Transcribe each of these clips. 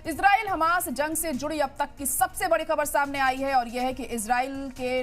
Israel Hamas जंग से जुड़ी अब तक की सबसे बड़ी खबर सामने आई है और यह है कि इजराइल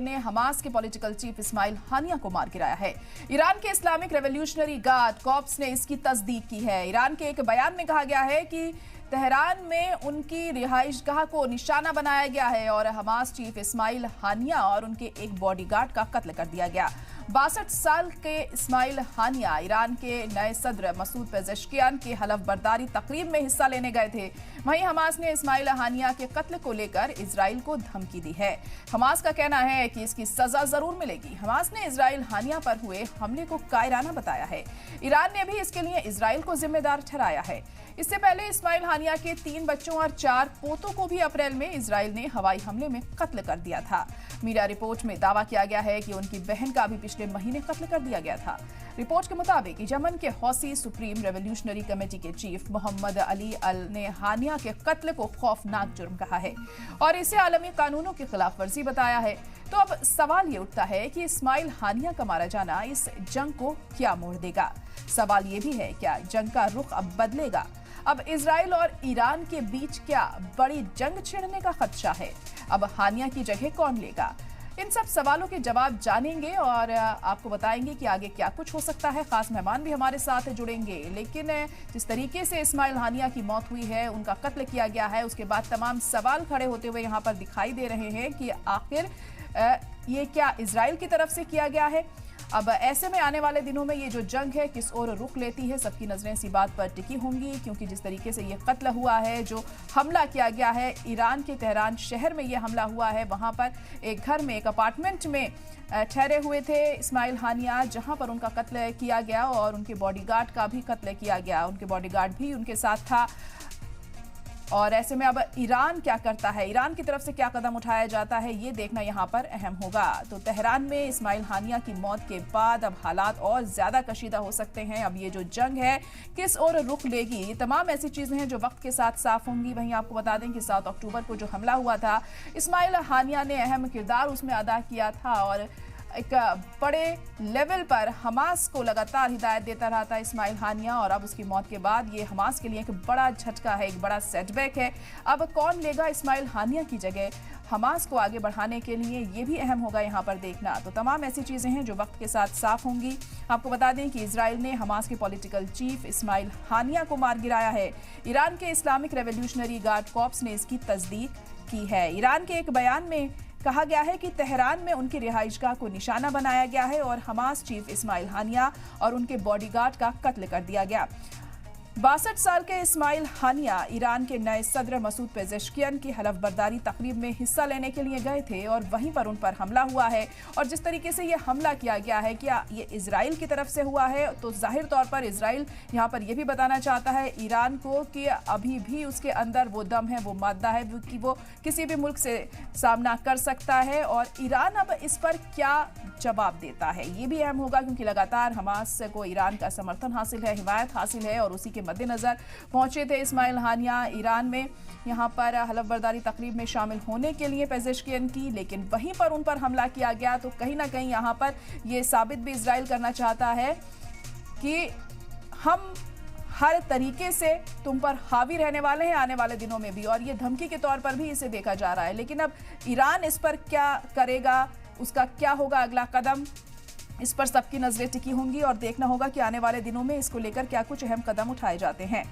ने हमास के पॉलिटिकल चीफ इस्माइल हानिया को मार गिराया है। ईरान के इस्लामिक रेवोल्यूशनरी गार्ड कॉर्प्स ने इसकी तस्दीक की है। ईरान के एक बयान में कहा गया है कि तेहरान में उनकी रिहाइशगाह को निशाना बनाया गया है और हमास चीफ इस्माइल हानिया और उनके एक बॉडीगार्ड का कत्ल कर दिया गया। 62 साल के इस्माइल हानिया ईरान के नए सदर मसूद पेजेश्कियान के हलफ बर्दारी तकरीब में हिस्सा लेने गए थे। वहीं हमास ने इस्माइल हानिया के कत्ल को लेकर इजराइल को धमकी दी है। हमास का कहना है कि इसकी सजा जरूर मिलेगी। हमास ने इजराइल हानिया पर हुए हमले को कायराना बताया है। ईरान ने भी इसके लिए इजराइल को जिम्मेदार ठहराया है। इससे पहले इस्माइल हानिया के 3 बच्चों और 4 पोतों को भी अप्रैल में इजराइल ने हवाई हमले में कत्ल कर दिया था। मीडिया रिपोर्ट में दावा किया गया है कि उनकी बहन का भी पिछले महीने कत्ल कर दिया गया था। रिपोर्ट के मुताबिक यमन के हौसी सुप्रीम रेवोल्यूशनरी कमेटी के चीफ मोहम्मद अली अल ने हानिया के कत्ल को खौफनाक जुर्म कहा है और इसे आलमी कानूनों की खिलाफ वर्जी बताया है। तो अब सवाल ये उठता है कि इस्माइल हानिया का मारा जाना इस जंग को क्या मोड़ देगा। सवाल ये भी है, क्या जंग का रुख अब बदलेगा? अब इजराइल और ईरान के बीच क्या बड़ी जंग छिड़ने का खदशा है? अब हानिया की जगह कौन लेगा? इन सब सवालों के जवाब जानेंगे और आपको बताएंगे कि आगे क्या कुछ हो सकता है। खास मेहमान भी हमारे साथ जुड़ेंगे। लेकिन जिस तरीके से इस्माइल हानिया की मौत हुई है, उनका कत्ल किया गया है, उसके बाद तमाम सवाल खड़े होते हुए यहाँ पर दिखाई दे रहे हैं कि आखिर ये क्या इजराइल की तरफ से किया गया है। अब ऐसे में आने वाले दिनों में ये जो जंग है किस ओर रुख लेती है, सबकी नजरें इसी बात पर टिकी होंगी, क्योंकि जिस तरीके से ये कत्ल हुआ है, जो हमला किया गया है, ईरान के तेहरान शहर में ये हमला हुआ है। वहां पर एक घर में, एक अपार्टमेंट में ठहरे हुए थे इस्माइल हानिया, जहां पर उनका कत्ल किया गया और उनके बॉडीगार्ड का भी कत्ल किया गया। उनके बॉडीगार्ड भी उनके साथ था। और ऐसे में अब ईरान क्या करता है, ईरान की तरफ से क्या कदम उठाया जाता है, ये देखना यहाँ पर अहम होगा। तो तेहरान में इस्माइल हानिया की मौत के बाद अब हालात और ज्यादा कशीदा हो सकते हैं। अब ये जो जंग है किस ओर रुख लेगी, ये तमाम ऐसी चीजें हैं जो वक्त के साथ साफ होंगी। वहीं आपको बता दें कि 7 अक्टूबर को जो हमला हुआ था, इस्माइल हानिया ने अहम किरदार उसमें अदा किया था और एक बड़े लेवल पर हमास को लगातार हिदायत देता रहा था इस्माइल हानिया। और अब उसकी मौत के बाद ये हमास के लिए एक बड़ा झटका है, एक बड़ा सेटबैक है। अब कौन लेगा इस्माइल हानिया की जगह हमास को आगे बढ़ाने के लिए, ये भी अहम होगा यहाँ पर देखना। तो तमाम ऐसी चीजें हैं जो वक्त के साथ साफ होंगी। आपको बता दें कि इजराइल ने हमास के पॉलिटिकल चीफ इस्माइल हानिया को मार गिराया है। ईरान के इस्लामिक रेवोल्यूशनरी गार्ड कॉर्प्स ने इसकी तस्दीक की है। ईरान के एक बयान में कहा गया है कि तेहरान में उनकी रिहाइशगाह को निशाना बनाया गया है और हमास चीफ इस्माइल हानिया और उनके बॉडीगार्ड का कत्ल कर दिया गया। 62 साल के इस्माइल हानिया ईरान के नए सदर मसूद पेजेश्कियान की हलफ बर्दारी तकरीब में हिस्सा लेने के लिए गए थे और वहीं पर उन पर हमला हुआ है। और जिस तरीके से ये हमला किया गया है, क्या ये इजराइल की तरफ से हुआ है? तो जाहिर तौर पर इजराइल यहाँ पर यह भी बताना चाहता है ईरान को कि अभी भी उसके अंदर वो दम है, वो मादा है कि वो किसी भी मुल्क से सामना कर सकता है। और ईरान अब इस पर क्या जवाब देता है, ये भी अहम होगा, क्योंकि लगातार हमास को ईरान का समर्थन हासिल है, हिमायत हासिल है। और उसी के मद्देनजर पहुंचे थे इस्माइल हानिया ईरान में, यहां पर हलफ बर्दारी तकरीब में शामिल होने के लिए पेजेश्कियान की। लेकिन वहीं पर उन पर हमला किया गया। तो कहीं ना कहीं यहां पर यह साबित भी इजराइल करना चाहता है कि हम हर तरीके से तुम पर हावी रहने वाले हैं आने वाले दिनों में भी। और ये धमकी के तौर पर भी इसे देखा जा रहा है। लेकिन अब ईरान इस पर क्या करेगा, उसका क्या होगा अगला कदम, इस पर सबकी नजरें टिकी होंगी और देखना होगा कि आने वाले दिनों में इसको लेकर क्या कुछ अहम कदम उठाए जाते हैं।